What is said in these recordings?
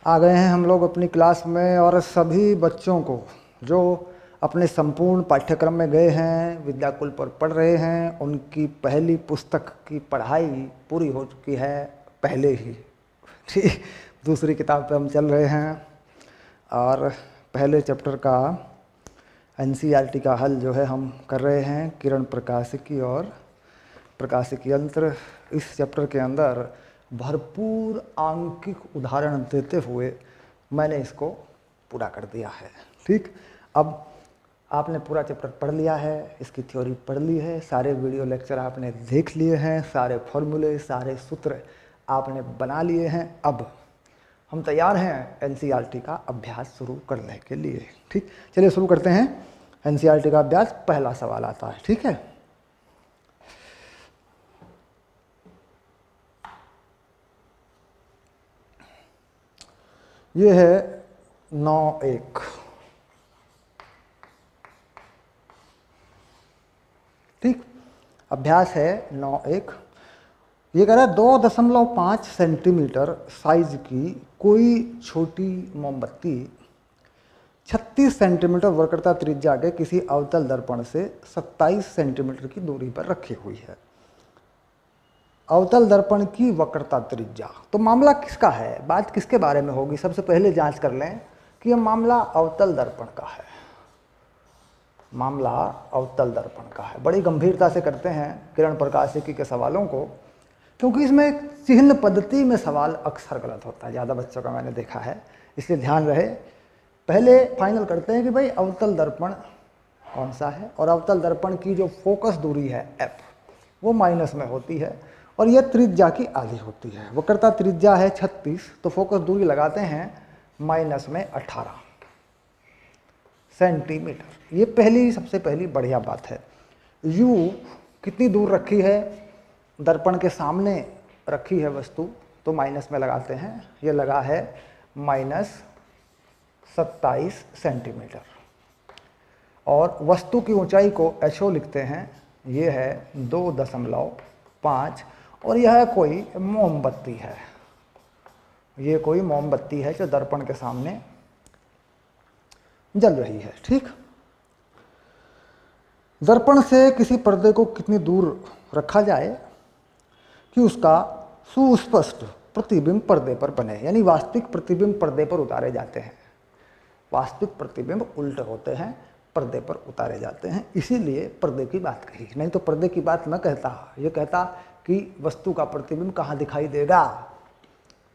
आ गए हैं हम लोग अपनी क्लास में और सभी बच्चों को जो अपने संपूर्ण पाठ्यक्रम में गए हैं, विद्याकुल पर पढ़ रहे हैं, उनकी पहली पुस्तक की पढ़ाई पूरी हो चुकी है पहले ही। ठीक, दूसरी किताब पे हम चल रहे हैं और पहले चैप्टर का एनसीईआरटी का हल जो है हम कर रहे हैं किरण प्रकाशिकी और प्रकाशिकी यंत्र। इस चैप्टर के अंदर भरपूर आंकिक उदाहरण देते हुए मैंने इसको पूरा कर दिया है। ठीक, अब आपने पूरा चैप्टर पढ़ लिया है, इसकी थ्योरी पढ़ ली है, सारे वीडियो लेक्चर आपने देख लिए हैं, सारे फॉर्मूले सारे सूत्र आपने बना लिए हैं। अब हम तैयार हैं एनसीईआरटी का अभ्यास शुरू करने के लिए। ठीक, चलिए शुरू करते हैं एनसीईआरटी का अभ्यास। पहला सवाल आता है, ठीक है। ये है 9(1). ठीक, अभ्यास है 9(1). ये कह रहा है 2.5 सेंटीमीटर साइज की कोई छोटी मोमबत्ती 36 सेंटीमीटर वक्रता त्रिज्या के किसी अवतल दर्पण से 27 सेंटीमीटर की दूरी पर रखी हुई है। अवतल दर्पण की वक्रता त्रिज्या, तो मामला किसका है, बात किसके बारे में होगी। सबसे पहले जांच कर लें कि यह मामला अवतल दर्पण का है। मामला अवतल दर्पण का है। बड़ी गंभीरता से करते हैं किरण प्रकाशिकी के सवालों को, क्योंकि इसमें चिह्न पद्धति में सवाल अक्सर गलत होता है, ज़्यादा बच्चों का मैंने देखा है, इसलिए ध्यान रहे। पहले फाइनल करते हैं कि भाई अवतल दर्पण कौन सा है, और अवतल दर्पण की जो फोकस दूरी है एफ वो माइनस में होती है और यह त्रिज्या की आधी होती है। वक्रता त्रिज्या है 36, तो फोकस दूरी लगाते हैं माइनस में 18 सेंटीमीटर। ये पहली सबसे पहली बढ़िया बात है। U कितनी दूर रखी है, दर्पण के सामने रखी है वस्तु, तो माइनस में लगाते हैं। ये लगा है -27 सेंटीमीटर। और वस्तु की ऊंचाई को HO लिखते हैं, ये है 2.5, और यह कोई मोमबत्ती है। ये कोई मोमबत्ती है जो दर्पण के सामने जल रही है। ठीक, दर्पण से किसी पर्दे को कितनी दूर रखा जाए कि उसका सुस्पष्ट प्रतिबिंब पर्दे पर बने, यानी वास्तविक प्रतिबिंब पर्दे पर उतारे जाते हैं। वास्तविक प्रतिबिंब उल्टे होते हैं, पर्दे पर उतारे जाते हैं, इसीलिए पर्दे की बात कही। नहीं तो पर्दे की बात न कहता, ये कहता कि वस्तु का प्रतिबिंब कहाँ दिखाई देगा।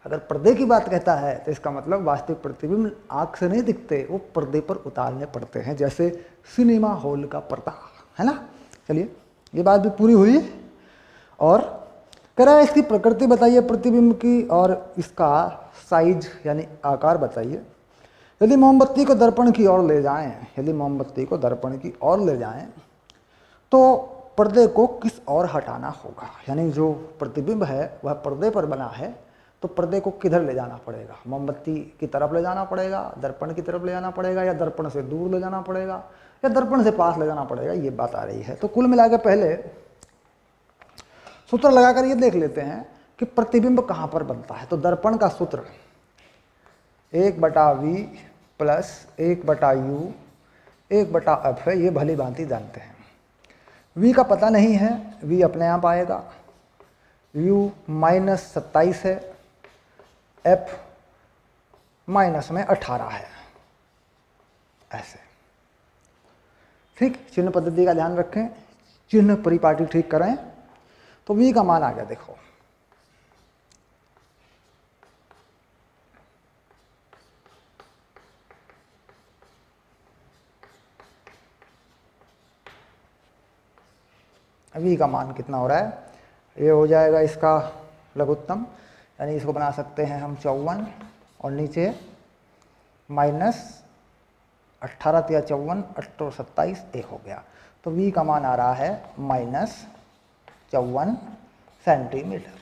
अगर पर्दे की बात कहता है तो इसका मतलब वास्तविक प्रतिबिंब आँख से नहीं दिखते, वो पर्दे पर उतारने पड़ते हैं, जैसे सिनेमा हॉल का पर्दा, है ना। चलिए, ये बात भी पूरी हुई। और कह रहा है इसकी प्रकृति बताइए प्रतिबिंब की, और इसका साइज यानी आकार बताइए। यदि मोमबत्ती को दर्पण की ओर ले जाएं, यदि मोमबत्ती को दर्पण की ओर ले जाएं तो पर्दे को किस ओर हटाना होगा, यानी जो प्रतिबिंब है वह पर्दे पर बना है, तो पर्दे को किधर ले जाना पड़ेगा। मोमबत्ती की तरफ ले जाना पड़ेगा, दर्पण की तरफ ले जाना पड़ेगा, या दर्पण से दूर ले जाना पड़ेगा, या दर्पण से पास ले जाना पड़ेगा, ये बात आ रही है। तो कुल मिलाकर पहले सूत्र लगाकर ये देख लेते हैं कि प्रतिबिंब कहाँ पर बनता है। तो दर्पण का सूत्र 1/V + 1/U 1/F है, ये भली भांति जानते हैं। V का पता नहीं है, V अपने आप आएगा। U -27 है, F -18 है, ऐसे। ठीक, चिन्ह पद्धति का ध्यान रखें, चिन्ह परिपाटी ठीक करें। तो V का मान आ गया, देखो V का मान कितना हो रहा है, ये हो जाएगा इसका लघुत्तम, यानी इसको बना सकते हैं हम 54, और नीचे -18 या 54 8 27 1 हो गया। तो V का मान आ रहा है -54 सेंटीमीटर।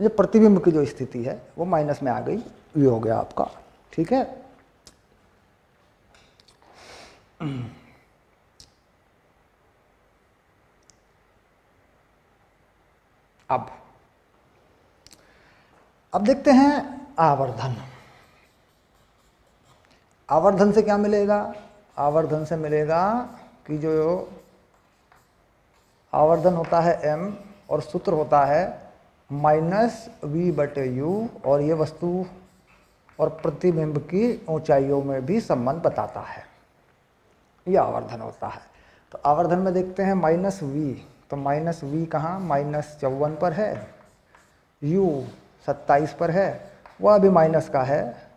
ये प्रतिबिंब की जो स्थिति है वो माइनस में आ गई, V हो गया आपका। ठीक है, अब देखते हैं आवर्धन। आवर्धन से क्या मिलेगा? आवर्धन से मिलेगा कि जो आवर्धन होता है m और सूत्र होता है -v/u, और ये वस्तु और प्रतिबिंब की ऊंचाइयों में भी संबंध बताता है। ये आवर्धन होता है। तो आवर्धन में देखते हैं -v, तो -v कहाँ? -54 पर है, u 27 पर है, वह भी माइनस का है।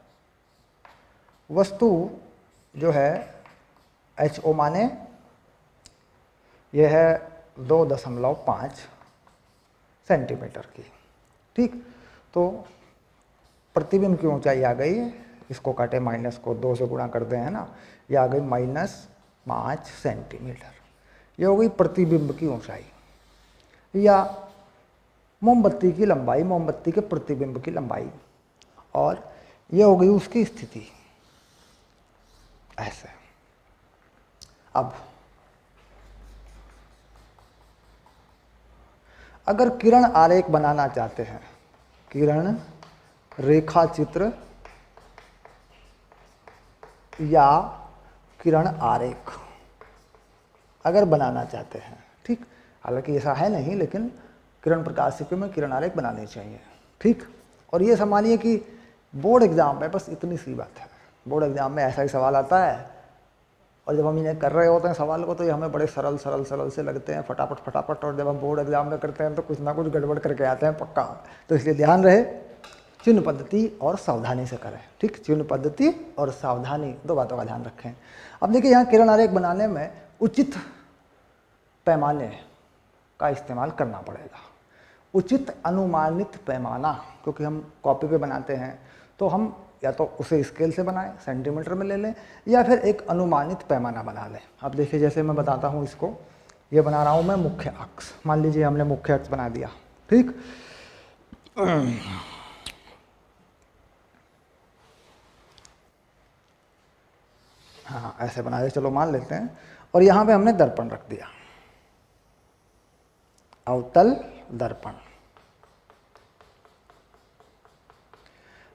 वस्तु जो है HO माने यह है 2.5 सेंटीमीटर की। ठीक, तो प्रतिबिंब की ऊंचाई आ गई, इसको काटे माइनस को 2 से गुणा कर दें, है ना, ये आ गई -5 सेंटीमीटर। ये हो गई प्रतिबिंब की ऊंचाई, या मोमबत्ती की लंबाई, मोमबत्ती के प्रतिबिंब की लंबाई, और ये हो गई उसकी स्थिति। ऐसे अब अगर किरण आरेख बनाना चाहते हैं, किरण रेखा चित्र या किरण आरेख अगर बनाना चाहते हैं, ठीक, हालांकि ऐसा है नहीं, लेकिन किरण प्रकाशिकी में किरण आरेख बनाने चाहिए। ठीक, और ये संभालिए कि बोर्ड एग्जाम में बस इतनी सी बात है, बोर्ड एग्जाम में ऐसा ही सवाल आता है, और जब हम इन्हें कर रहे होते हैं सवाल को, तो ये हमें बड़े सरल सरल सरल से लगते हैं, फटाफट फटाफट, और जब हम बोर्ड एग्जाम में करते हैं तो कुछ ना कुछ गड़बड़ करके आते हैं पक्का। तो इसलिए ध्यान रहे, चिन्ह पद्धति और सावधानी से करें। ठीक, चिन्ह पद्धति और सावधानी, दो बातों का ध्यान रखें। अब देखिए, यहाँ किरण आरेख बनाने में उचित पैमाने का इस्तेमाल करना पड़ेगा। उचित अनुमानित पैमाना, क्योंकि हम कॉपी पे बनाते हैं, तो हम या तो उसे स्केल से बनाएं, सेंटीमीटर में ले लें, या फिर एक अनुमानित पैमाना बना लें। अब देखिए, जैसे मैं बताता हूँ इसको, ये बना रहा हूँ मैं मुख्य अक्ष, मान लीजिए हमने मुख्य अक्ष बना दिया। ठीक, हाँ ऐसे बना दे, चलो मान लेते हैं, और यहाँ पे हमने दर्पण रख दिया, अवतल दर्पण।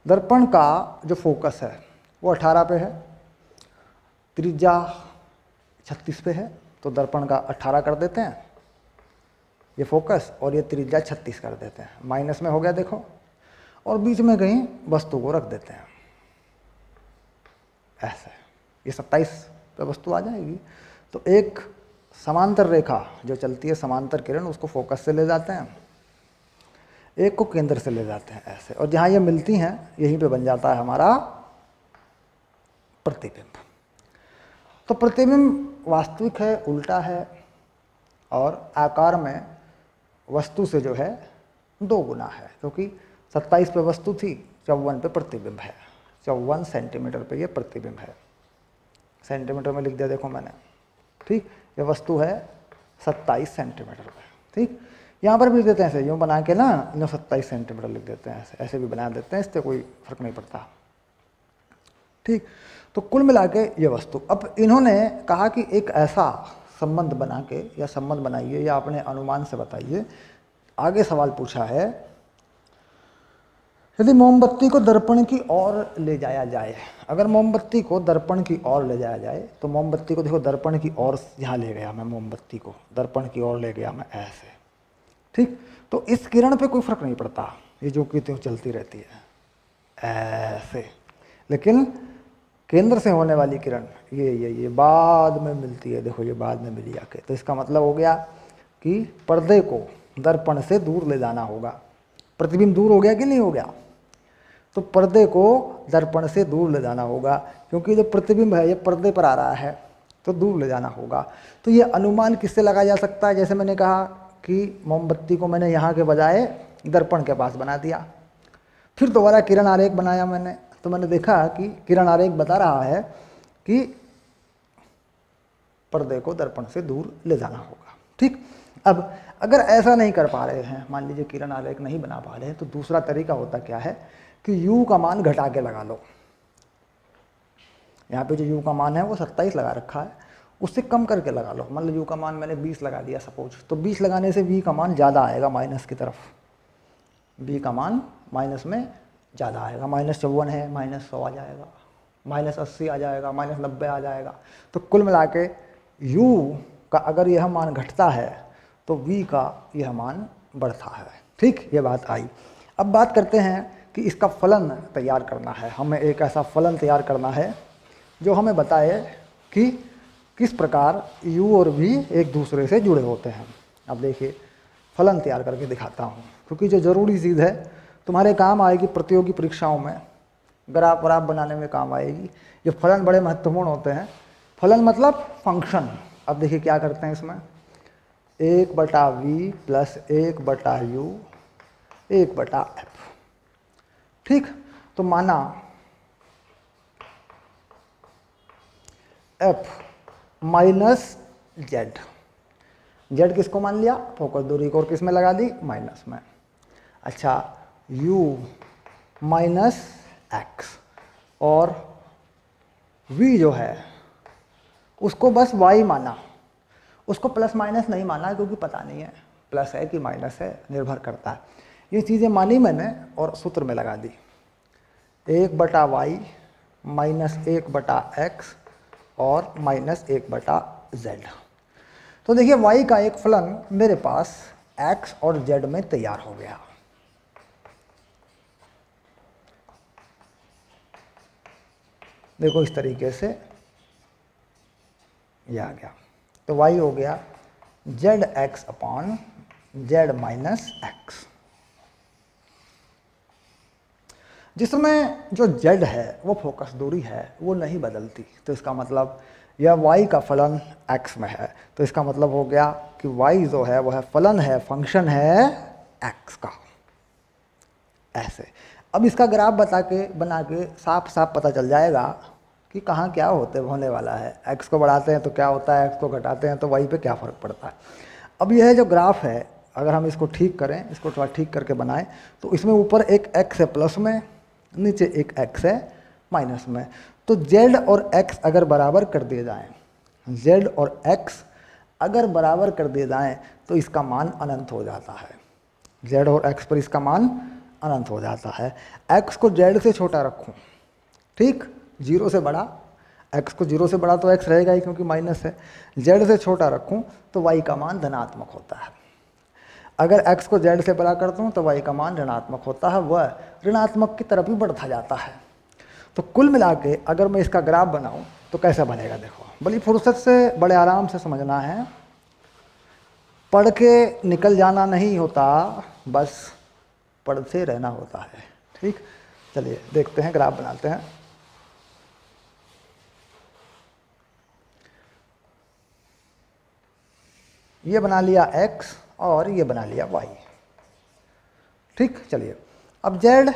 दर्पण का जो फोकस है वो 18 पे है, त्रिज्या 36 पे है, तो दर्पण का 18 कर देते हैं ये फोकस, और ये त्रिज्या 36 कर देते हैं, माइनस में हो गया देखो, और बीच में कहीं वस्तु को रख देते हैं ऐसे, ये 27 पे वस्तु आ जाएगी। तो एक समांतर रेखा जो चलती है, समांतर किरण, उसको फोकस से ले जाते हैं, एक को केंद्र से ले जाते हैं ऐसे, और जहाँ ये मिलती हैं यहीं पे बन जाता है हमारा प्रतिबिंब। तो प्रतिबिंब वास्तविक है, उल्टा है, और आकार में वस्तु से जो है 2 गुना है, क्योंकि 27 पे वस्तु थी, 54 पे प्रतिबिंब है, 54 सेंटीमीटर पे ये प्रतिबिंब है, सेंटीमीटर में लिख दिया देखो मैंने। ठीक, ये वस्तु है 27 सेंटीमीटर पे। ठीक, यहाँ पर भी लिख देते हैं ऐसे, यूँ बना के ना, इन्हें 27 सेंटीमीटर लिख देते हैं, ऐसे ऐसे भी बना देते हैं, इससे कोई फर्क नहीं पड़ता। ठीक, तो कुल मिला के ये वस्तु, अब इन्होंने कहा कि एक ऐसा संबंध बना के, या संबंध बनाइए, या अपने अनुमान से बताइए। आगे सवाल पूछा है, यदि मोमबत्ती को दर्पण की ओर ले जाया जाए, अगर मोमबत्ती को दर्पण की ओर ले जाया जाए, तो मोमबत्ती को देखो दर्पण की ओर यहाँ ले गया मैं, मोमबत्ती को दर्पण की ओर ले गया मैं ऐसे। ठीक, तो इस किरण पे कोई फर्क नहीं पड़ता, ये जो कि त्यों चलती रहती है ऐसे, लेकिन केंद्र से होने वाली किरण ये बाद में मिलती है, देखो ये बाद में मिली आके, तो इसका मतलब हो गया कि पर्दे को दर्पण से दूर ले जाना होगा। प्रतिबिंब दूर हो गया कि नहीं हो गया? तो पर्दे को दर्पण से दूर ले जाना होगा, क्योंकि जो प्रतिबिंब है ये पर्दे पर आ रहा है, तो दूर ले जाना होगा। तो ये अनुमान किससे लगाया जा सकता है? जैसे मैंने कहा कि मोमबत्ती को मैंने यहाँ के बजाय दर्पण के पास बना दिया, फिर दोबारा किरण आरेख बनाया मैंने, तो मैंने देखा कि किरण आरेख बता रहा है कि पर्दे को दर्पण से दूर ले जाना होगा। ठीक, अब अगर ऐसा नहीं कर पा रहे हैं, मान लीजिए किरण आरेख नहीं बना पा रहे हैं, तो दूसरा तरीका होता क्या है कि u का मान घटा के लगा लो। यहाँ पे जो u का मान है वो 27 लगा रखा है, उससे कम करके लगा लो। मान लो u का मान मैंने 20 लगा दिया सपोज, तो 20 लगाने से v का मान ज़्यादा आएगा माइनस की तरफ, v का मान माइनस में ज़्यादा आएगा, -54 है -100 आ जाएगा, -80 आ जाएगा, -90 आ जाएगा। तो कुल मिला के u का अगर यह मान घटता है तो v का यह मान बढ़ता है। ठीक, ये बात आई। अब बात करते हैं कि इसका फलन तैयार करना है, हमें एक ऐसा फलन तैयार करना है जो हमें बताए कि किस प्रकार u और v एक दूसरे से जुड़े होते हैं। अब देखिए फलन तैयार करके दिखाता हूँ, क्योंकि जो ज़रूरी चीज़ है तुम्हारे काम आएगी प्रतियोगी परीक्षाओं में, ग्राफ व्राफ बनाने में काम आएगी। ये फलन बड़े महत्वपूर्ण होते हैं। फलन मतलब फंक्शन। अब देखिए क्या करते हैं इसमें, 1/v प्लस 1/u 1/f। ठीक, तो माना f माइनस जेड, जेड किसको मान लिया, फोकस दूरी को, और किस में लगा दी, माइनस में। अच्छा, u माइनस एक्स, और v जो है उसको बस y माना, उसको प्लस माइनस नहीं माना क्योंकि पता नहीं है प्लस है कि माइनस है, निर्भर करता है। ये चीज़ें मानी मैंने और सूत्र में लगा दी, 1/y माइनस 1/x और माइनस 1/z। तो देखिए y का एक फलन मेरे पास x और z में तैयार हो गया। देखो इस तरीके से ये आ गया, तो y हो गया zx upon z minus x, जिसमें जो z है वो फोकस दूरी है, वो नहीं बदलती। तो इसका मतलब यह y का फलन x में है, तो इसका मतलब हो गया कि y जो है वह फलन है, फंक्शन है x का। ऐसे अब इसका ग्राफ बना के साफ साफ पता चल जाएगा कि कहाँ क्या होने वाला है। x को बढ़ाते हैं तो क्या होता है, x को घटाते हैं तो y पे क्या फ़र्क पड़ता है। अब यह जो ग्राफ है, अगर हम इसको ठीक करें, इसको थोड़ा ठीक करके बनाएं, तो इसमें ऊपर एक x है प्लस में, नीचे एक x है माइनस में। तो z और x अगर बराबर कर दिए जाएं, z और x अगर बराबर कर दिए जाएं तो इसका मान अनंत हो जाता है। z और x पर इसका मान अनंत हो जाता है। x को z से छोटा रखूं, ठीक, 0 से बड़ा, x को 0 से बड़ा तो x रहेगा ही क्योंकि माइनस है। z से छोटा रखूं तो y का मान धनात्मक होता है। अगर x को z से बड़ा कर दूं तो y का मान ऋणात्मक होता है, वह ऋणात्मक की तरफ ही बढ़ता जाता है। तो कुल मिला के अगर मैं इसका ग्राफ बनाऊं तो कैसा बनेगा, देखो बड़ी फुर्सत से बड़े आराम से समझना है, पढ़ के निकल जाना नहीं होता, बस पढ़ते रहना होता है। ठीक, चलिए देखते हैं, ग्राफ बनाते हैं। ये बना लिया x और ये बना लिया y। ठीक, चलिए अब z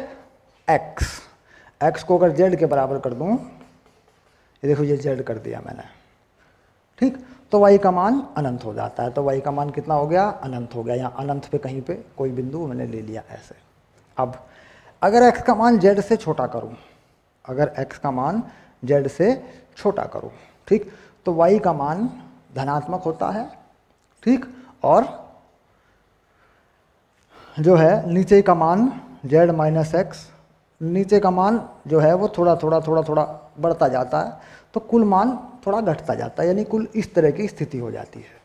x को अगर z के बराबर कर दूं, ये देखो ये z कर दिया मैंने, ठीक, तो y का मान अनंत हो जाता है। तो y का मान कितना हो गया, अनंत हो गया। यहाँ अनंत पे कहीं पे कोई बिंदु मैंने ले लिया ऐसे। अब अगर x का मान z से छोटा करूं, अगर x का मान z से छोटा करूं, ठीक, तो y का मान धनात्मक होता है, ठीक, और जो है नीचे का मान z माइनस एक्स, नीचे का मान जो है वो थोड़ा थोड़ा बढ़ता जाता है, तो कुल मान थोड़ा घटता जाता है, यानी कुल इस तरह की स्थिति हो जाती है।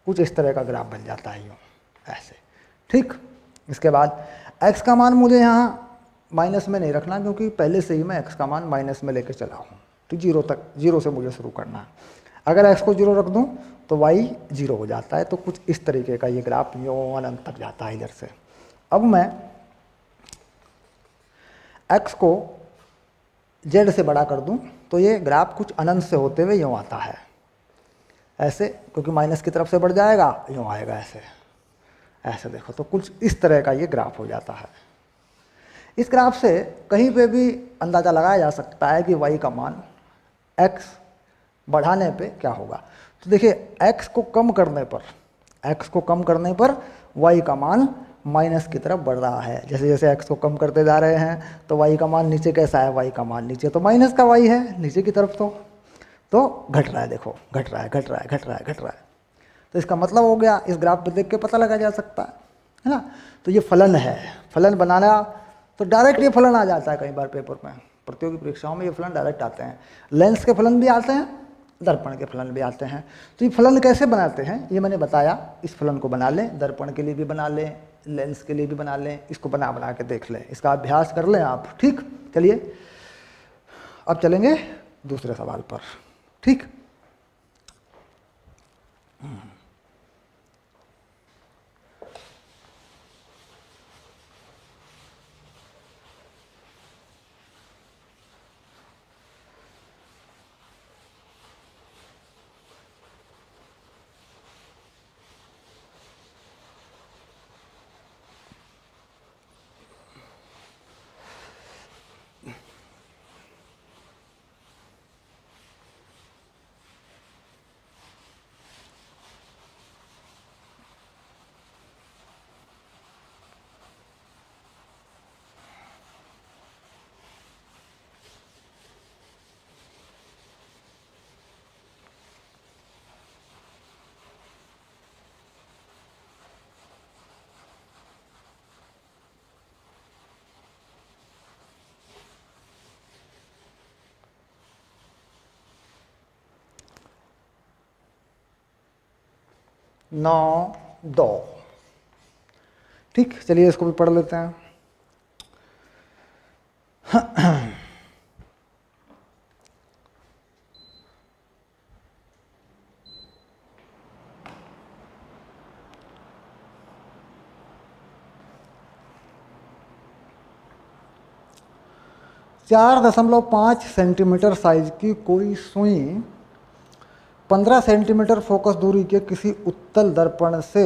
कुछ इस तरह का ग्राफ बन जाता है यूँ ऐसे। ठीक, इसके बाद x का मान मुझे यहाँ माइनस में नहीं रखना, क्योंकि पहले से ही मैं x का मान माइनस में लेकर चला हूँ, तो 0 से मुझे शुरू करना है। अगर x को 0 रख दूँ तो y 0 हो जाता है। तो कुछ इस तरीके का ये ग्राफ यूँ अनंत तक जाता है इधर से। अब मैं x को z से बड़ा कर दूं तो ये ग्राफ कुछ अनंत से होते हुए यूँ आता है ऐसे, क्योंकि माइनस की तरफ से बढ़ जाएगा, यूँ आएगा ऐसे ऐसे। देखो तो कुछ इस तरह का ये ग्राफ हो जाता है। इस ग्राफ से कहीं पे भी अंदाज़ा लगाया जा सकता है कि y का मान x बढ़ाने पे क्या होगा। तो देखिए x को कम करने पर y का मान माइनस की तरफ बढ़ रहा है। जैसे जैसे x को कम करते जा रहे हैं तो y का मान नीचे कैसा है, y का मान नीचे तो माइनस का y है नीचे की तरफ, तो घट रहा है। देखो घट रहा है। तो इसका मतलब हो गया, इस ग्राफ पे देख के पता लगा जा सकता है ना। तो ये फलन है, फलन बनाना तो डायरेक्ट ये फलन आ जाता है कई बार पेपर में, प्रतियोगी परीक्षाओं में ये फलन डायरेक्ट आते हैं। लेंस के फलन भी आते हैं, दर्पण के फलन भी आते हैं। तो ये फलन कैसे बनाते हैं ये मैंने बताया। इस फलन को बना लें, दर्पण के लिए भी बना लें, लेंस के लिए भी बना लें, इसको बना बना के देख लें, इसका अभ्यास कर लें आप। ठीक, चलिए अब चलेंगे दूसरे सवाल पर। ठीक, नौ दो। ठीक, चलिए इसको भी पढ़ लेते हैं। चार 4.5 सेंटीमीटर साइज की कोई सुई 15 सेंटीमीटर फोकस दूरी के किसी उत्तल दर्पण से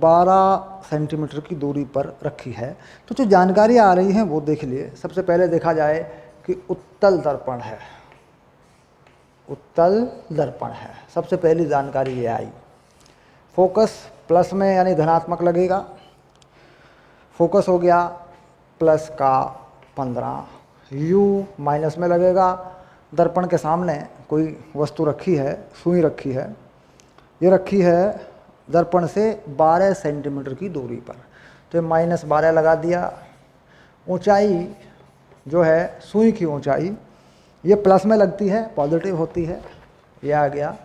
12 सेंटीमीटर की दूरी पर रखी है। तो जो जानकारी आ रही है वो देख लिए। सबसे पहले देखा जाए कि उत्तल दर्पण है, उत्तल दर्पण है, सबसे पहली जानकारी ये आई। फोकस प्लस में यानी धनात्मक लगेगा, फोकस हो गया प्लस का 15, यू माइनस में लगेगा। दर्पण के सामने कोई वस्तु रखी है, सुई रखी है, ये रखी है दर्पण से 12 सेंटीमीटर की दूरी पर, तो ये -12 लगा दिया। ऊंचाई जो है सुई की ऊंचाई ये प्लस में लगती है, पॉजिटिव होती है, ये आ गया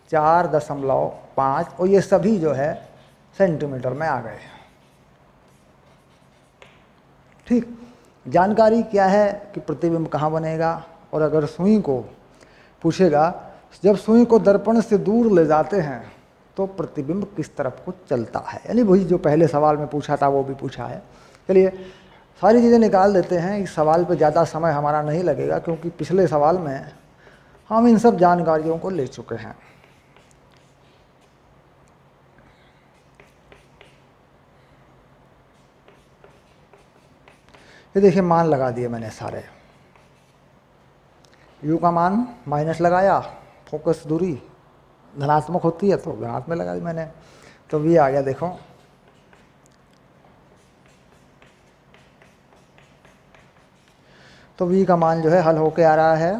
4.5 और ये सभी जो है सेंटीमीटर में आ गए। ठीक, जानकारी क्या है कि प्रतिबिंब कहाँ बनेगा। और अगर सुई को पूछेगा जब सुई को दर्पण से दूर ले जाते हैं तो प्रतिबिंब किस तरफ को चलता है, यानी वही जो पहले सवाल में पूछा था वो भी पूछा है। चलिए सारी चीज़ें निकाल देते हैं, इस सवाल पे ज़्यादा समय हमारा नहीं लगेगा क्योंकि पिछले सवाल में हम इन सब जानकारियों को ले चुके हैं। ये देखिए मान लगा दिए मैंने सारे। u का मान माइनस लगाया, फोकस दूरी धनात्मक होती है तो धनात्मक लगा दी मैंने, तो v आ गया देखो। तो v का मान जो है हल होके आ रहा है,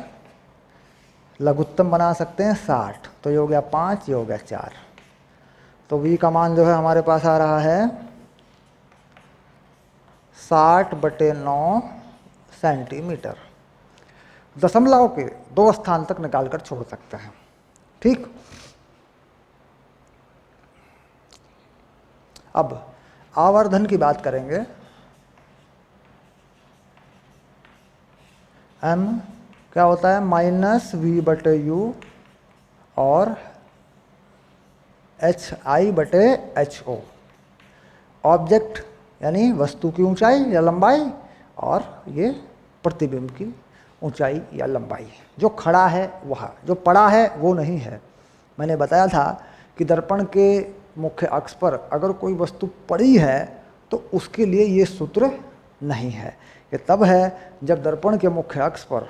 लघुत्तम बना सकते हैं 60, तो ये हो गया 5, ये हो गया 4। तो v का मान जो है हमारे पास आ रहा है 60/9 सेंटीमीटर। दशमलव के 2 स्थान तक निकालकर छोड़ सकते हैं। ठीक, अब आवर्धन की बात करेंगे। m क्या होता है -v/u और hi/ho। ऑब्जेक्ट यानी वस्तु की ऊंचाई या लंबाई और ये प्रतिबिंब की ऊंचाई या लंबाई। जो खड़ा है वह, जो पड़ा है वो नहीं है। मैंने बताया था कि दर्पण के मुख्य अक्ष पर अगर कोई वस्तु पड़ी है तो उसके लिए ये सूत्र नहीं है। ये तब है जब दर्पण के मुख्य अक्ष पर,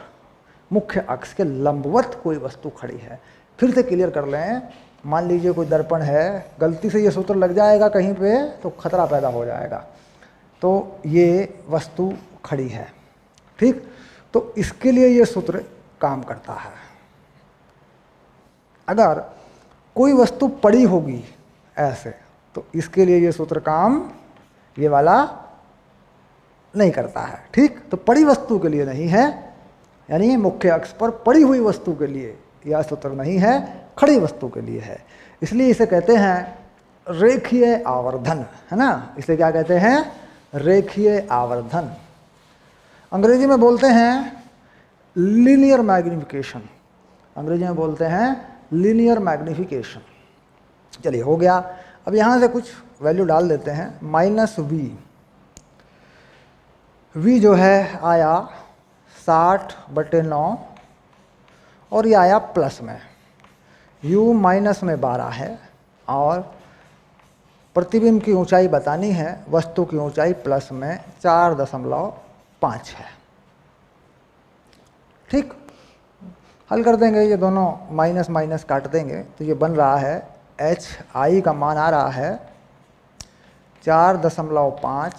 मुख्य अक्ष के लंबवत कोई वस्तु खड़ी है। फिर से क्लियर कर लें, मान लीजिए कोई दर्पण है, गलती से ये सूत्र लग जाएगा कहीं पे तो खतरा पैदा हो जाएगा। तो ये वस्तु खड़ी है, ठीक, तो इसके लिए ये सूत्र काम करता है। अगर कोई वस्तु पड़ी होगी ऐसे तो इसके लिए ये सूत्र काम, ये वाला नहीं करता है। ठीक, तो पड़ी वस्तु के लिए नहीं है, यानी मुख्य अक्ष पर पड़ी हुई वस्तु के लिए यह सूत्र नहीं है, खड़ी वस्तु के लिए है। इसलिए इसे कहते हैं रेखीय आवर्धन, है ना। इसे क्या कहते हैं? रेखीय आवर्धन। अंग्रेजी में बोलते हैं लीनियर मैग्निफिकेशन, अंग्रेजी में बोलते हैं लीनियर मैग्निफिकेशन। चलिए हो गया। अब यहाँ से कुछ वैल्यू डाल देते हैं। -v, v जो है आया 60/9 और ये आया प्लस में, u माइनस में 12 है और प्रतिबिंब की ऊंचाई बतानी है, वस्तु की ऊंचाई प्लस में 4.5 है। ठीक, हल कर देंगे, ये दोनों माइनस माइनस काट देंगे तो ये बन रहा है hi का मान आ रहा है 4.5,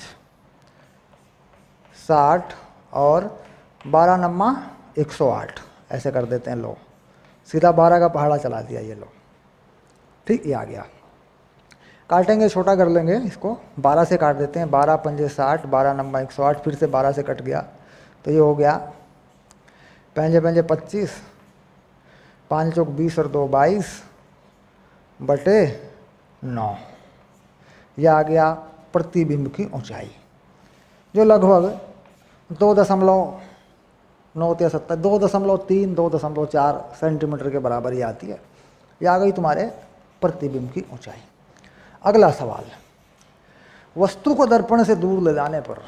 60 और 12 नम्मा 108, ऐसे कर देते हैं। लो सीधा 12 का पहाड़ा चला दिया ये लो। ठीक, ये आ गया। काटेंगे, छोटा कर लेंगे इसको, 12 से काट देते हैं। 12 पंजे 60, 12 नम्मा 108, फिर से 12 से कट गया तो ये हो गया पंजे पंजे 25, 5 चौक 20 और 2 22/9। यह आ गया प्रतिबिंब की ऊंचाई, जो लगभग 2.3 2.4 सेंटीमीटर के बराबर ही आती है। यह आ गई तुम्हारे प्रतिबिंब की ऊंचाई। अगला सवाल, वस्तु को दर्पण से दूर ले जाने पर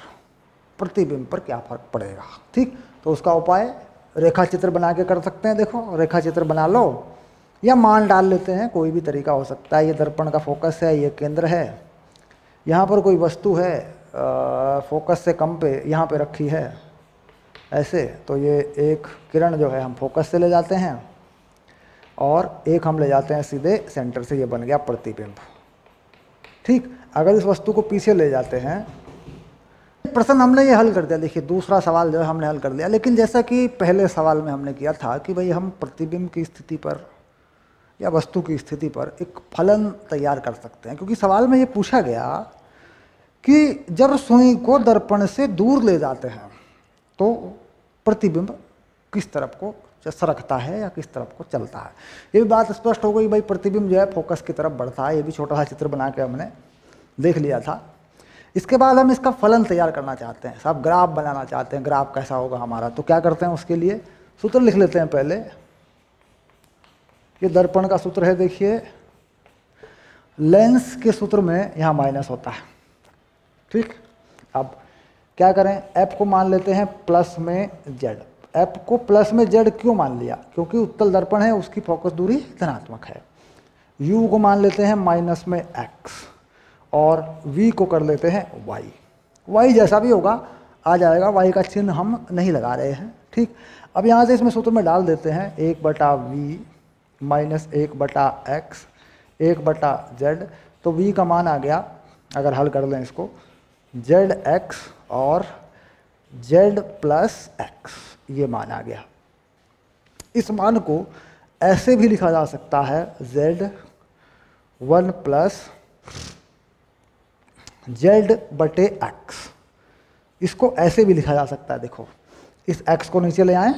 प्रतिबिंब पर क्या फर्क पड़ेगा? ठीक, तो उसका उपाय रेखा चित्र बना के कर सकते हैं। देखो, रेखा चित्र बना लो या मान डाल लेते हैं, कोई भी तरीका हो सकता है। ये दर्पण का फोकस है, ये केंद्र है, यहाँ पर कोई वस्तु है फोकस से कम पे यहाँ पे रखी है ऐसे, तो ये एक किरण जो है हम फोकस से ले जाते हैं और एक हम ले जाते हैं सीधे सेंटर से, ये बन गया प्रतिबिंब। ठीक, अगर इस वस्तु को पीछे ले जाते हैं, प्रश्न हमने ये हल कर दिया। देखिए दूसरा सवाल जो है हमने हल कर दिया, लेकिन जैसा कि पहले सवाल में हमने किया था कि भाई हम प्रतिबिंब की स्थिति पर या वस्तु की स्थिति पर एक फलन तैयार कर सकते हैं, क्योंकि सवाल में ये पूछा गया कि जब सुई को दर्पण से दूर ले जाते हैं तो प्रतिबिंब किस तरफ को सरकता है या किस तरफ को चलता है। ये भी बात स्पष्ट हो गई, भाई प्रतिबिंब जो है फोकस की तरफ बढ़ता है। ये भी छोटा सा चित्र बना के हमने देख लिया था। इसके बाद हम इसका फलन तैयार करना चाहते हैं, साहब ग्राफ बनाना चाहते हैं, ग्राफ कैसा होगा हमारा। तो क्या करते हैं, उसके लिए सूत्र लिख लेते हैं। पहले ये दर्पण का सूत्र है, देखिए लेंस के सूत्र में यहाँ माइनस होता है। ठीक, अब क्या करें, एफ को मान लेते हैं प्लस में जेड। एफ को प्लस में जेड क्यों मान लिया? क्योंकि उत्तल दर्पण है, उसकी फोकस दूरी धनात्मक है। यू को मान लेते हैं माइनस में एक्स और वी को कर लेते हैं वाई। वाई जैसा भी होगा आ जाएगा, वाई का चिन्ह हम नहीं लगा रहे हैं। ठीक, अब यहाँ से इसमें सूत्र में डाल देते हैं 1/v माइनस 1/x 1/z। तो v का मान आ गया, अगर हल कर लें इसको, zx और z प्लस x, ये मान आ गया। इस मान को ऐसे भी लिखा जा सकता है z1 प्लस z/x। इसको ऐसे भी लिखा जा सकता है। देखो, इस x को नीचे ले आएं,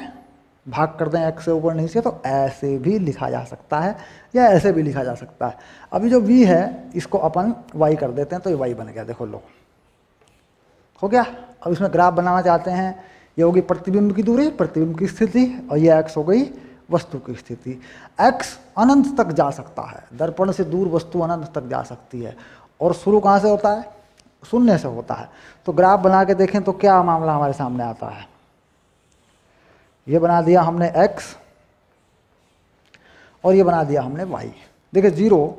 भाग कर दें x से ऊपर नीचे, तो ऐसे भी लिखा जा सकता है या ऐसे भी लिखा जा सकता है। अभी जो v है इसको अपन y कर देते हैं, तो ये y बन गया। देखो लो, हो गया। अब इसमें ग्राफ बनाना चाहते हैं, ये होगी प्रतिबिंब की दूरी, प्रतिबिंब की स्थिति, और ये x हो गई वस्तु की स्थिति। x अनंत तक जा सकता है, दर्पण से दूर वस्तु अनंत तक जा सकती है, और शुरू कहाँ से होता है? शून्य से होता है। तो ग्राफ बना के देखें तो क्या मामला हमारे सामने आता है। ये बना दिया हमने x और ये बना दिया हमने y। देखिए 0,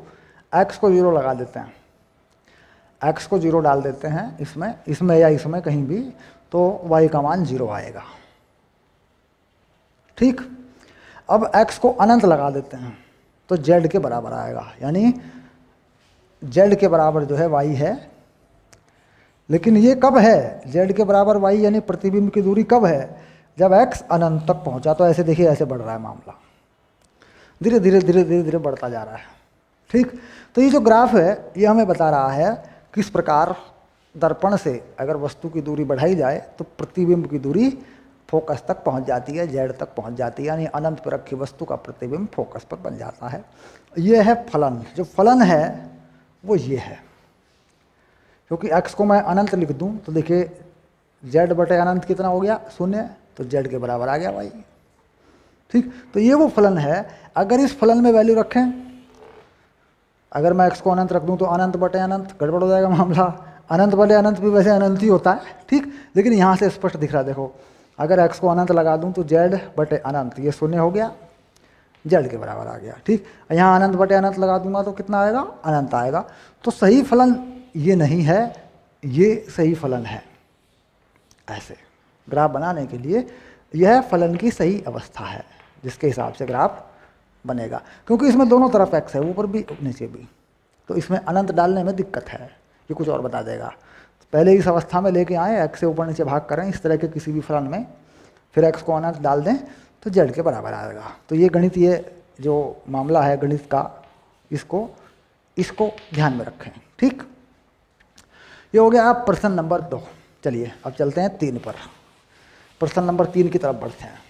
x को 0 लगा देते हैं, x को 0 डाल देते हैं इसमें या इसमें कहीं भी, तो y का मान 0 आएगा। ठीक, अब x को अनंत लगा देते हैं तो z के बराबर आएगा, यानी z के बराबर जो है y है। लेकिन ये कब है z के बराबर y, यानी प्रतिबिंब की दूरी कब है? जब x अनंत तक पहुंचा। तो ऐसे देखिए, ऐसे बढ़ रहा है मामला, धीरे धीरे धीरे धीरे धीरे बढ़ता जा रहा है। ठीक, तो ये जो ग्राफ है ये हमें बता रहा है किस प्रकार दर्पण से अगर वस्तु की दूरी बढ़ाई जाए तो प्रतिबिंब की दूरी फोकस तक पहुंच जाती है, जेड तक पहुंच जाती है, यानी अनंत पर रखी वस्तु का प्रतिबिंब फोकस पर बन जाता है। ये है फलन। जो फलन है वो ये है, क्योंकि x को मैं अनंत लिख दूं तो देखिए z बटे अनंत कितना हो गया, 0, तो z के बराबर आ गया भाई। ठीक, तो ये वो फलन है। अगर इस फलन में वैल्यू रखें, अगर मैं x को अनंत रख दूं तो अनंत बटे अनंत, गड़बड़ हो जाएगा मामला। अनंत बटे अनंत भी वैसे अनंत ही होता है, ठीक, लेकिन यहाँ से स्पष्ट दिख रहा है। देखो अगर x को अनंत लगा दूं तो z बटे अनंत, ये 0 हो गया, z के बराबर आ गया। ठीक, यहाँ अनंत बटे अनंत लगा दूंगा तो कितना आएगा, अनंत आएगा। तो सही फलन ये नहीं है, ये सही फलन है। ऐसे ग्राफ बनाने के लिए यह फलन की सही अवस्था है जिसके हिसाब से ग्राफ बनेगा, क्योंकि इसमें दोनों तरफ x है, ऊपर भी नीचे भी, तो इसमें अनंत डालने में दिक्कत है। ये कुछ और बता देगा। पहले इस अवस्था में लेके आए, x से ऊपर नीचे भाग करें इस तरह के किसी भी फलन में, फिर x को अनंत डाल दें तो z के बराबर आएगा। तो ये गणित, ये जो मामला है गणित का, इसको ध्यान में रखें। ठीक, ये हो गया प्रश्न नंबर 2। चलिए अब चलते हैं 3 पर। प्रश्न नंबर 3 की तरफ बढ़ते हैं।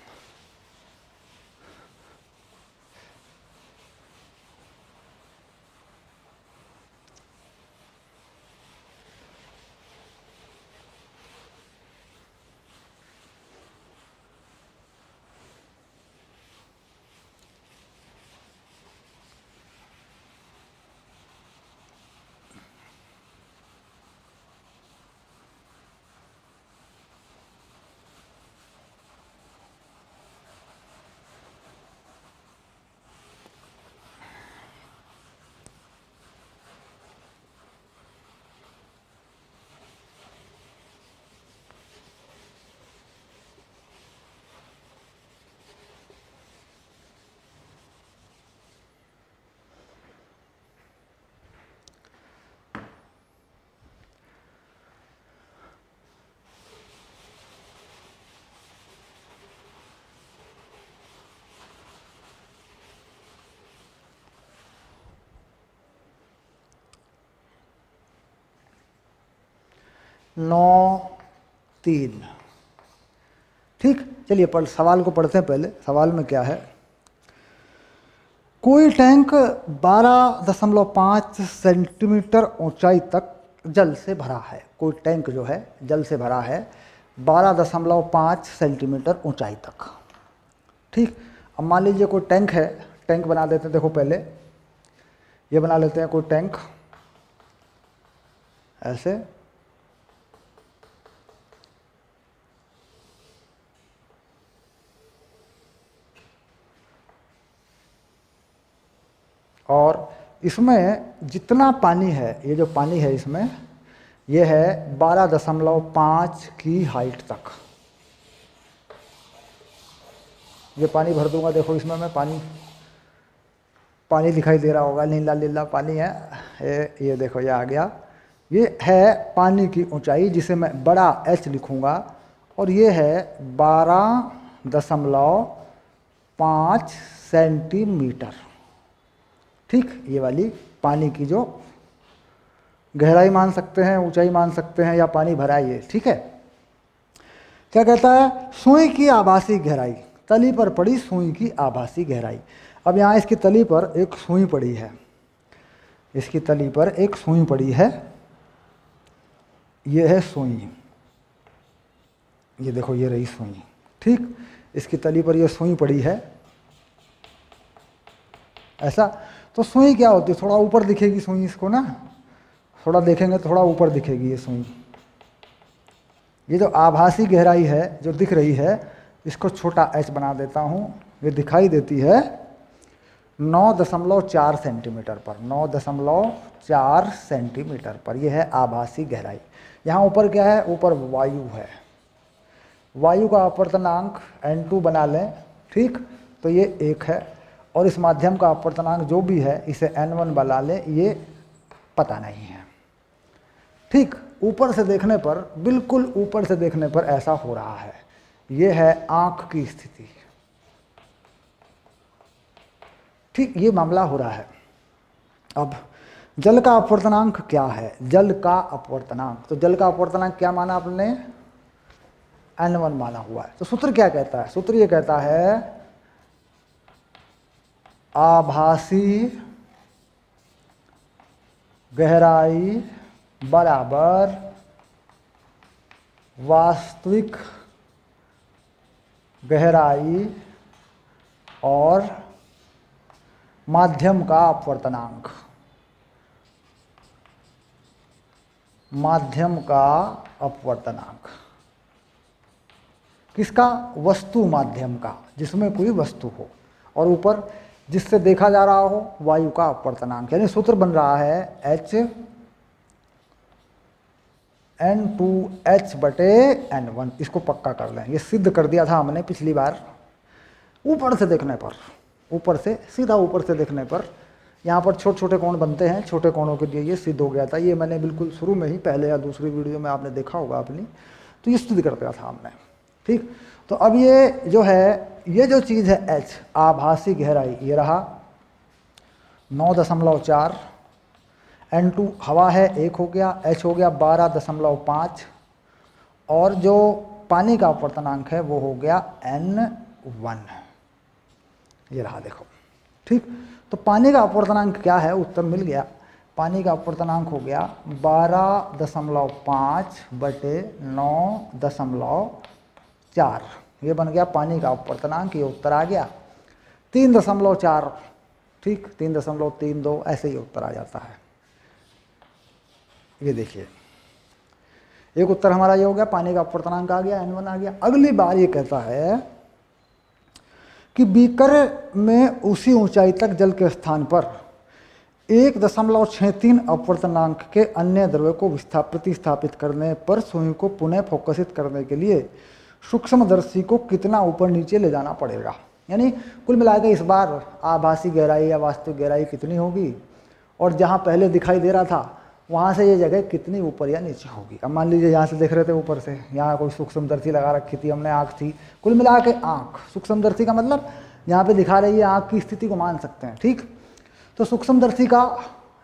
नौ 3। ठीक, चलिए सवाल को पढ़ते हैं। पहले सवाल में क्या है, कोई टैंक 12.5 सेंटीमीटर ऊंचाई तक जल से भरा है। कोई टैंक जो है जल से भरा है 12.5 सेंटीमीटर ऊंचाई तक। ठीक, अब मान लीजिए कोई टैंक है, टैंक बना देते हैं। देखो पहले ये बना लेते हैं कोई टैंक ऐसे, और इसमें जितना पानी है, ये जो पानी है इसमें, ये है 12.5 की हाइट तक। ये पानी भर दूंगा। देखो इसमें मैं पानी दिखाई दे रहा होगा, नीला नीला पानी है। ये देखो ये आ गया। ये है पानी की ऊंचाई, जिसे मैं बड़ा H लिखूंगा, और ये है 12.5 सेंटीमीटर। ठीक, ये वाली पानी की जो गहराई मान सकते हैं, ऊंचाई मान सकते हैं, या पानी भरा है ये। ठीक है, क्या कहता है, सुई की आभासी गहराई, तली पर पड़ी सुई की आभासी गहराई। अब यहाँ इसकी तली पर एक सुई पड़ी है, इसकी तली पर एक सुई पड़ी है, ये है सुई, ये देखो ये रही सुई। ठीक, इसकी तली पर ये सुई पड़ी है ऐसा। तो सुई क्या होती है, थोड़ा ऊपर दिखेगी सुई, इसको ना थोड़ा देखेंगे थोड़ा ऊपर दिखेगी ये सुई। ये जो आभासी गहराई है जो दिख रही है, इसको छोटा h बना देता हूँ। ये दिखाई देती है 9.4 सेंटीमीटर पर, 9.4 सेंटीमीटर पर। यह है आभासी गहराई। यहाँ ऊपर क्या है, ऊपर वायु है, वायु का अपवर्तनांक n2 बना लें। ठीक, तो ये 1 है, और इस माध्यम का अपवर्तनांक जो भी है इसे n1 बना लें, ये पता नहीं है। ठीक, ऊपर से देखने पर, बिल्कुल ऊपर से देखने पर ऐसा हो रहा है। ये है आंख की स्थिति। ठीक, ये मामला हो रहा है। अब जल का अपवर्तनांक क्या है? जल का अपवर्तनांक, तो जल का अपवर्तनांक क्या माना आपने? n1 माना हुआ है। तो सूत्र क्या कहता है? सूत्र ये कहता है आभासी गहराई बराबर वास्तविक गहराई और माध्यम का अपवर्तनांक। माध्यम का अपवर्तनांक किसका? वस्तु माध्यम का, जिसमें कोई वस्तु हो और ऊपर जिससे देखा जा रहा हो वायु का अपवर्तनांक। यानी सूत्र बन रहा है N2H/N1। इसको पक्का कर लें, ये सिद्ध कर दिया था हमने पिछली बार। ऊपर से देखने पर, ऊपर से सीधा ऊपर से देखने पर यहाँ पर छोटे छोटे कोण बनते हैं, छोटे कोणों के लिए ये सिद्ध हो गया था। ये मैंने बिल्कुल शुरू में ही पहले या दूसरी वीडियो में आपने देखा होगा अपनी, तो ये सिद्ध कर दिया था हमने। ठीक, तो अब ये जो है, ये जो चीज़ है H आभासी गहराई, ये रहा 9.4, N2 हवा है 1 हो गया, H हो गया 12.5 और जो पानी का अपवर्तनांक है वो हो गया N1। ये रहा देखो। ठीक, तो पानी का अपवर्तनांक क्या है? उत्तर मिल गया। पानी का अपवर्तनांक हो गया 12.5/9.4। ये बन गया पानी का अपवर्तनांक, ये उत्तर आ गया 3.4। ठीक, 3.32 ऐसे ही उत्तर आ जाता है। ये देखिए, एक उत्तर हमारा ये हो गया, पानी का अपवर्तनांक आ गया, N1 आ गया। अगली बार ये कहता है कि बीकर में उसी ऊंचाई तक जल के स्थान पर 1.63 अपवर्तनांक के अन्य द्रव्य को प्रतिस्थापित करने पर सुई को पुनः फोकसित करने के लिए सूक्ष्मदर्शी को कितना ऊपर नीचे ले जाना पड़ेगा। यानी कुल मिलाकर इस बार आभासी गहराई या वास्तविक गहराई कितनी होगी, और जहाँ पहले दिखाई दे रहा था वहाँ से ये जगह कितनी ऊपर या नीचे होगी। अब मान लीजिए यहाँ से देख रहे थे ऊपर से, यहाँ कोई सूक्ष्मदर्शी लगा रखी थी हमने, आँख थी, कुल मिला के आँख, सूक्ष्मदर्शी का मतलब यहाँ पे दिखा रही है आँख की स्थिति को मान सकते हैं। ठीक, तो सूक्ष्मदर्शी का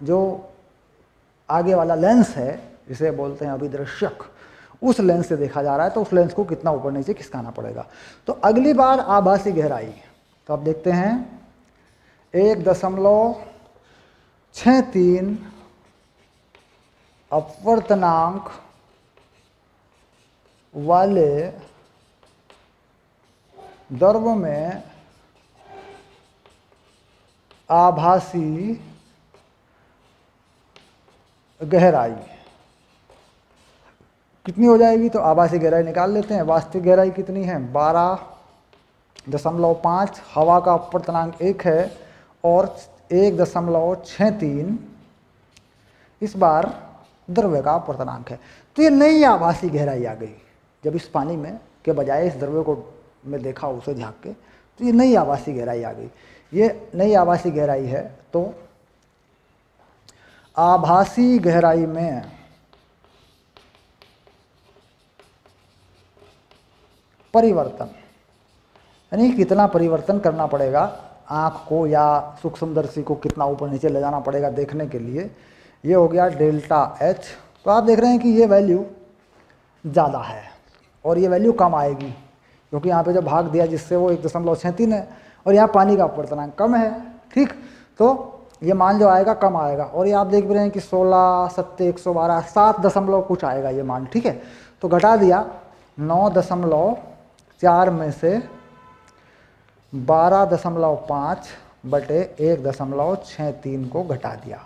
जो आगे वाला लेंस है, जिसे बोलते हैं अभिदर्शक, उस लेंस से देखा जा रहा है, तो उस लेंस को कितना ऊपर नीचे खिसकाना पड़ेगा। तो अगली बार आभासी गहराई, तो अब देखते हैं 1.63 अपवर्तनांक वाले द्रव में आभासी गहराई कितनी हो जाएगी? तो आभासी गहराई निकाल लेते हैं। वास्तविक गहराई कितनी है? 12.5। हवा का अपवर्तनांक 1 है और 1.63 इस बार द्रव्य का अपवर्तनांक है। तो ये नई आभासी गहराई आ गई। जब इस पानी में के बजाय इस द्रव्य को मैं देखा उसे झाँक के, तो ये नई आभासी गहराई आ गई। ये नई आभासी गहराई है। तो आभासी गहराई में परिवर्तन, यानी कितना परिवर्तन करना पड़ेगा आँख को या सूक्ष्मदर्शी को, कितना ऊपर नीचे ले जाना पड़ेगा देखने के लिए, ये हो गया डेल्टा H। तो आप देख रहे हैं कि ये वैल्यू ज़्यादा है और ये वैल्यू कम आएगी, क्योंकि यहाँ पे जब भाग दिया जिससे वो 1.63 है और यहाँ पानी का अपवर्तनांक कम है। ठीक, तो ये मान जो आएगा कम आएगा। और ये आप देख भी रहे हैं कि 16, 7, 112, 7 दशमलव कुछ आएगा ये मान। ठीक है, तो घटा दिया 9.4 में से 12.5/1.63 को घटा दिया।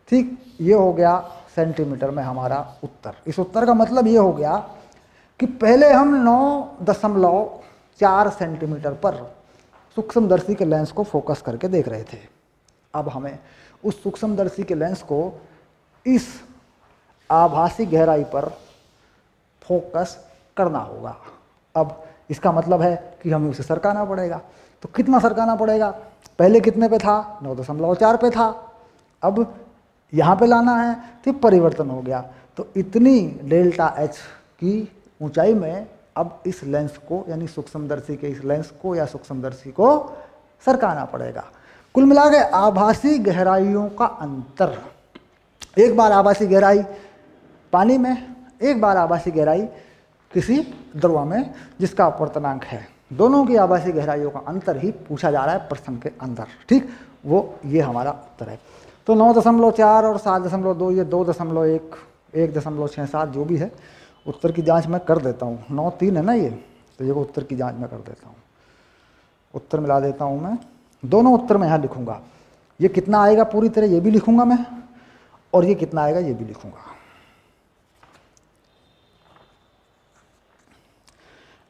ठीक, ये हो गया सेंटीमीटर में हमारा उत्तर। इस उत्तर का मतलब ये हो गया कि पहले हम 9.4 सेंटीमीटर पर सूक्ष्मदर्शी के लेंस को फोकस करके देख रहे थे। अब हमें उस सूक्ष्मदर्शी के लेंस को इस आभासी गहराई पर फोकस करना होगा। अब इसका मतलब है कि हमें उसे सरकाना पड़ेगा। तो कितना सरकाना पड़ेगा? पहले कितने पे था? 9.4 पे था। अब यहाँ पे लाना है तो परिवर्तन हो गया। तो इतनी डेल्टा H की ऊंचाई में अब इस लेंस को, यानी सूक्ष्मदर्शी के इस लेंस को या सूक्ष्मदर्शी को सरकाना पड़ेगा। कुल मिला के आभासी गहराइयों का अंतर एक बार आभासी गहराई पानी में, एक बार आभासी गहराई किसी द्रव में जिसका अपवर्तनांक है। दोनों की आभासी गहराइयों का अंतर ही पूछा जा रहा है प्रश्न के अंदर, ठीक। वो ये हमारा उत्तर है। तो 9.4 और 7.2, ये 2.1, 1.67 जो भी है, उत्तर की जांच मैं कर देता हूँ। 9.3 है ना ये, तो ये उत्तर की जांच मैं कर देता हूँ। उत्तर मिला देता हूँ मैं, दोनों उत्तर मैं यहाँ लिखूँगा। ये कितना आएगा पूरी तरह ये भी लिखूँगा मैं, और ये कितना आएगा ये भी लिखूँगा।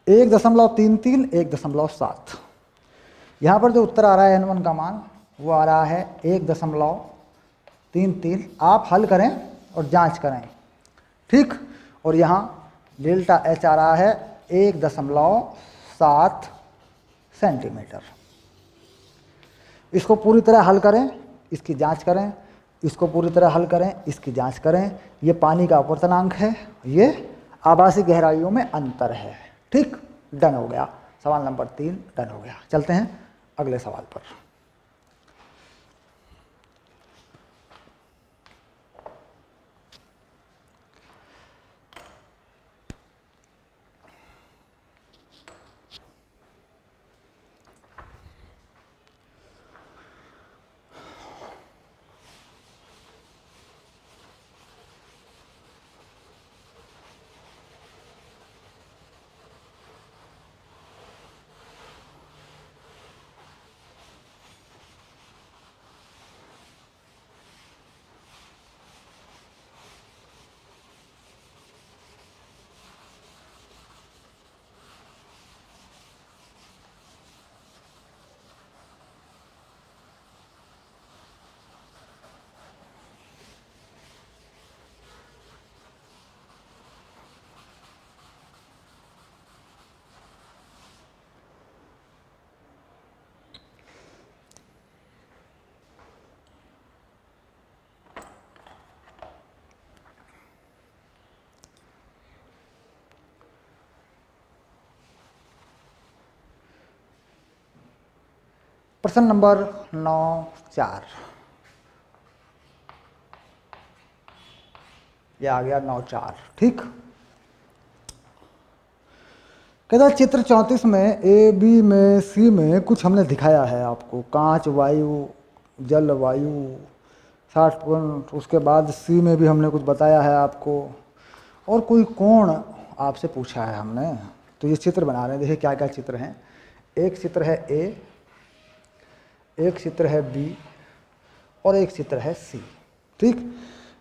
1.33, 1.7। यहाँ पर जो उत्तर आ रहा है n1 का मान वो आ रहा है 1.33। आप हल करें और जांच करें, ठीक। और यहाँ डेल्टा H आ रहा है 1.7 सेंटीमीटर। इसको पूरी तरह हल करें, इसकी जांच करें, इसको पूरी तरह हल करें, इसकी जांच करें। ये पानी का अपवर्तनांक है, ये आभासी गहराइयों में अंतर है, ठीक। डन हो गया, सवाल नंबर 3 डन हो गया। चलते हैं अगले सवाल पर। प्रश्न नंबर 9.4, ये आ गया 9.4, ठीक। कहता है चित्र 34 में ए, बी में, सी में कुछ हमने दिखाया है आपको। कांच, वायु, जल, वायु, 60 पॉइंट। उसके बाद सी में भी हमने कुछ बताया है आपको, और कोई कोण आपसे पूछा है हमने। तो ये चित्र बना रहे हैं, देखिए क्या क्या चित्र हैं। एक चित्र है ए, एक चित्र है बी, और एक चित्र है सी, ठीक।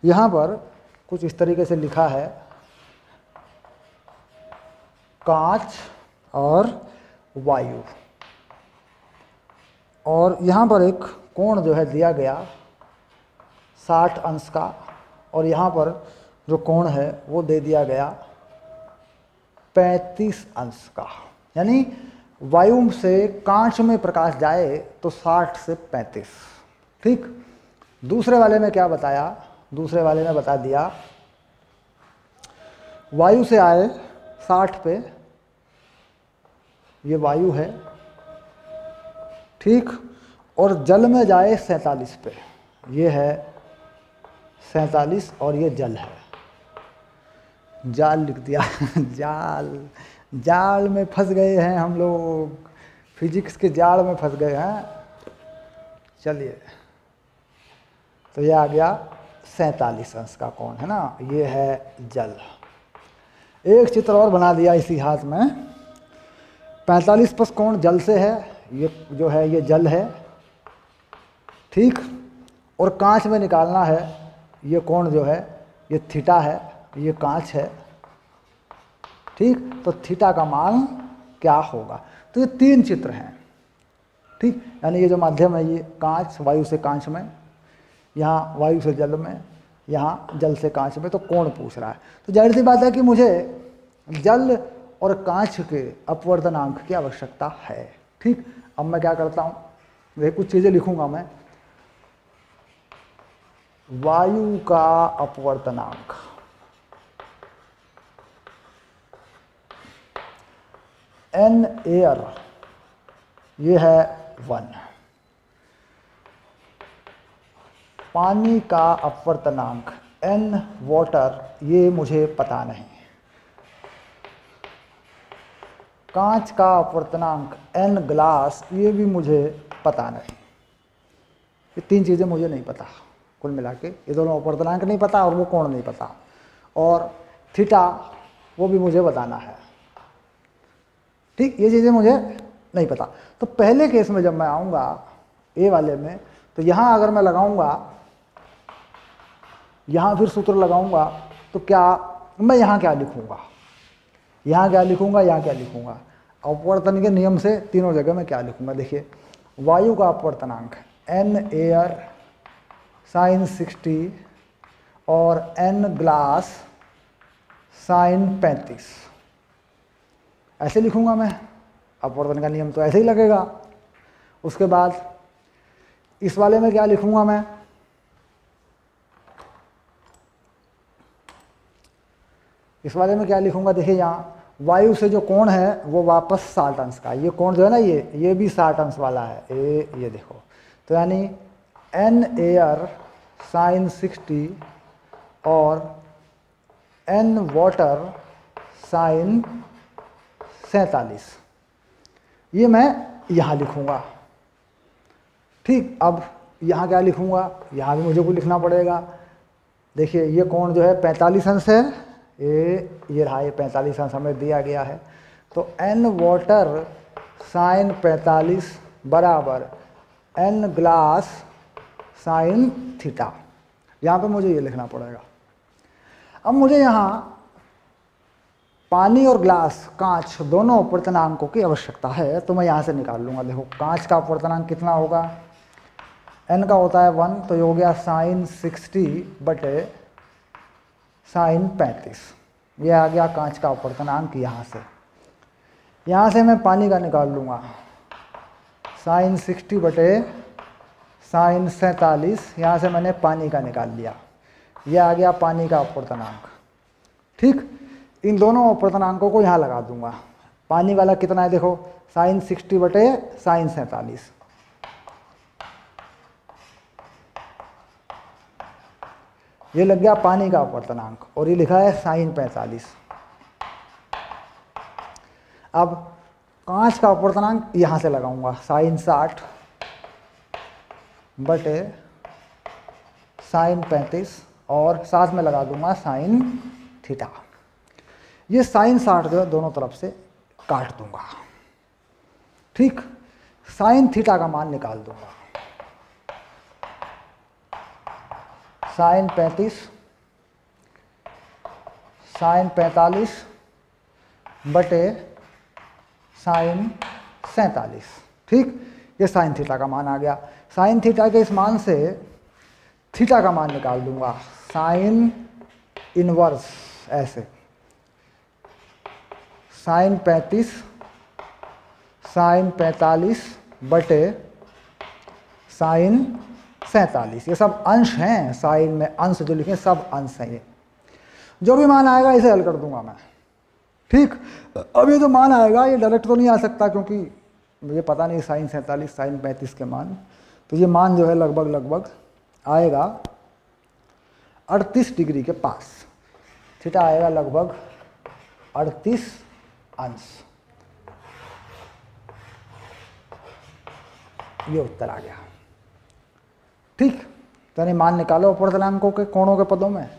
यहाँ पर कुछ इस तरीके से लिखा है, कांच और वायु, और यहाँ पर एक कोण जो है दिया गया 60 अंश का, और यहाँ पर जो कोण है वो दे दिया गया 35 अंश का। यानी वायु से कांच में प्रकाश जाए तो 60 से 35, ठीक। दूसरे वाले में क्या बताया, दूसरे वाले में बता दिया वायु से आए 60 पे, ये वायु है, ठीक। और जल में जाए 47 पे, ये है 47, और ये जल है। जाल लिख दिया जाल, जाल में फंस गए हैं हम लोग, फिजिक्स के जाल में फंस गए हैं। चलिए, तो ये आ गया 47 अंश का कोण, है ना, ये है जल। एक चित्र और बना दिया इसी हाथ में। 45 प्लस कोण जल से है, ये जो है ये जल है, ठीक। और कांच में निकालना है, ये कोण जो है ये थीटा है, ये कांच है, ठीक। तो थीटा का मान क्या होगा। तो ये 3 चित्र हैं, ठीक। यानी ये जो माध्यम है ये कांच, वायु से कांच में, यहाँ वायु से जल में, यहाँ जल से कांच में, तो कोण पूछ रहा है। तो जाहिर सी बात है कि मुझे जल और कांच के अपवर्तनांक की आवश्यकता है, ठीक। अब मैं क्या करता हूँ, ये कुछ चीज़ें लिखूंगा मैं। वायु का अपवर्तनांक, एन एयर, ये है 1। पानी का अपवर्तनांक n वाटर ये मुझे पता नहीं, कांच का अपवर्तनांक n ग्लास ये भी मुझे पता नहीं। ये तीन चीज़ें मुझे नहीं पता कुल मिला के, ये दोनों अपवर्तनांक नहीं पता और वो कोण नहीं पता, और थीटा वो भी मुझे बताना है। ठीक, ये चीज़ें मुझे नहीं पता। तो पहले केस में जब मैं आऊँगा ए वाले में, तो यहाँ अगर मैं लगाऊँगा, यहाँ फिर सूत्र लगाऊँगा, तो क्या मैं यहाँ क्या लिखूँगा, यहाँ क्या लिखूँगा, यहाँ क्या लिखूँगा, अपवर्तन के नियम से तीनों जगह मैं क्या लिखूँगा। देखिए, वायु का अपवर्तनांक n एयर साइन 60 और n ग्लास साइन 35, ऐसे लिखूँगा मैं, अपवर्तन का नियम तो ऐसे ही लगेगा। उसके बाद इस वाले में क्या लिखूँगा मैं, इस वाले में क्या लिखूँगा, देखिए यहाँ वायु से जो कोण है वो वापस 60 अंश का, ये कोण जो है ना ये भी 60 अंश वाला है, ये देखो, तो यानी n एयर साइन 60 और n वाटर साइन 47, ये मैं यहाँ लिखूँगा। ठीक, अब यहाँ क्या लिखूँगा, यहाँ भी मुझे को लिखना पड़ेगा। देखिए ये कोण जो है 45 अंश है, ये रहा, ये 45 अंश हमें दिया गया है, तो n वाटर साइन 45 बराबर n ग्लास साइन थीटा, यहाँ पे मुझे ये लिखना पड़ेगा। अब मुझे यहाँ पानी और ग्लास कांच दोनों अपवर्तनांकों की आवश्यकता है, तो मैं यहाँ से निकाल लूँगा। देखो कांच का अपवर्तनांक कितना होगा, n का होता है 1, तो ये हो गया साइन 60 बटे साइन 35, ये आ गया कांच का अपवर्तनांक। यहाँ से मैं पानी का निकाल लूँगा, साइन 60 बटे साइन 47, यहाँ से मैंने पानी का निकाल लिया, ये आ गया पानी का अपवर्तनांक। ठीक, इन दोनों अपवर्तनांकों को यहाँ लगा दूंगा। पानी वाला कितना है, देखो साइन 60 बटे साइन 47, ये लग गया पानी का अपवर्तनांक, और ये लिखा है साइन 45। अब कांच का अपवर्तनांक यहाँ से लगाऊंगा, साइन 60 बटे साइन 35, और साथ में लगा दूंगा साइन थीटा। ये साइन 60 जो है दोनों तरफ से काट दूंगा। ठीक, साइन थीटा का मान निकाल दूंगा, साइन 35 साइन 45 बटे साइन 47। ठीक, ये साइन थीटा का मान आ गया। साइन थीटा के इस मान से थीटा का मान निकाल दूंगा, साइन इनवर्स, ऐसे साइन 35 साइन 45 बटे साइन 47, ये सब अंश हैं, साइन में अंश जो लिखे सब अंश हैं, ये जो भी मान आएगा इसे हल कर दूंगा मैं। ठीक, अब ये जो मान आएगा ये डायरेक्ट तो नहीं आ सकता, क्योंकि मुझे पता नहीं साइन 47 साइन 35 के मान, तो ये मान जो है लगभग आएगा 38 डिग्री के पास, थीटा आएगा लगभग 38 अंश, ये उत्तर आ गया। ठीक, तो यानी मान निकालो अपवर्तनांकों के कोणों के पदों में,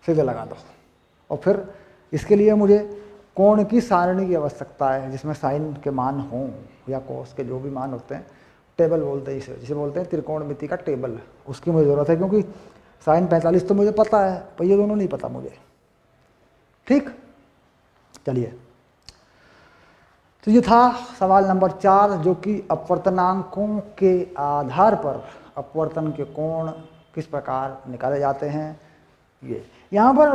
सीधे लगा दो, और फिर इसके लिए मुझे कोण की सारणी की आवश्यकता है, जिसमें साइन के मान हों या कोस के जो भी मान होते हैं, टेबल बोलते हैं जिसे बोलते हैं त्रिकोणमिति का टेबल, उसकी मुझे ज़रूरत है, क्योंकि साइन 45 तो मुझे पता है, पर ये दोनों नहीं पता मुझे। ठीक, चलिए, तो ये था सवाल नंबर 4, जो कि अपवर्तनांकों के आधार पर अपवर्तन के कोण किस प्रकार निकाले जाते हैं। ये यहाँ पर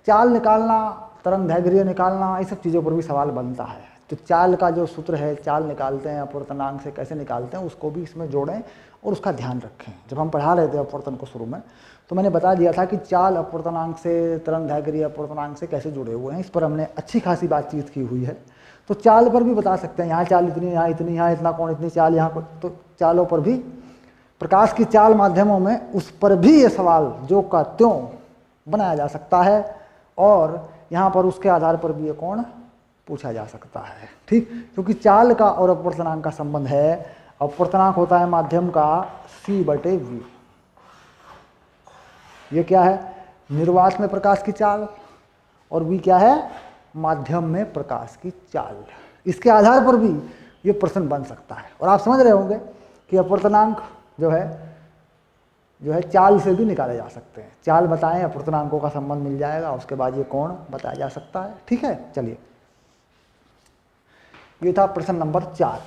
चाल निकालना, तरंगदैर्घ्य निकालना, ये सब चीज़ों पर भी सवाल बनता है। तो चाल का जो सूत्र है, चाल निकालते हैं अपवर्तनांक से कैसे निकालते हैं, उसको भी इसमें जोड़ें और उसका ध्यान रखें। जब हम पढ़ा रहे थे अपवर्तन को शुरू में, तो मैंने बता दिया था कि चाल अपवर्तनांक से, तरंगदैर्घ्य अपवर्तनांक से कैसे जुड़े हुए हैं, इस पर हमने अच्छी खासी बातचीत की हुई है। तो चाल पर भी बता सकते हैं, यहाँ चाल इतनी, यहाँ इतनी, यहाँ इतना कोण, इतनी चाल, यहाँ पर, तो चालों पर भी प्रकाश की चाल माध्यमों में उस पर भी ये सवाल जो का त्यों बनाया जा सकता है, और यहाँ पर उसके आधार पर भी ये कोण पूछा जा सकता है। ठीक, क्योंकि चाल का और अपवर्तनांक का संबंध है। अपवर्तनांक होता है माध्यम का c/v। ये क्या है? निर्वात में प्रकाश की चाल, और v क्या है? माध्यम में प्रकाश की चाल। इसके आधार पर भी ये प्रश्न बन सकता है। और आप समझ रहे होंगे कि अपवर्तनांक जो है चाल से भी निकाले जा सकते हैं। चाल बताएं, अपवर्तनांकों का संबंध मिल जाएगा, उसके बाद ये कोण बताया जा सकता है। ठीक है, चलिए, ये था प्रश्न नंबर 4।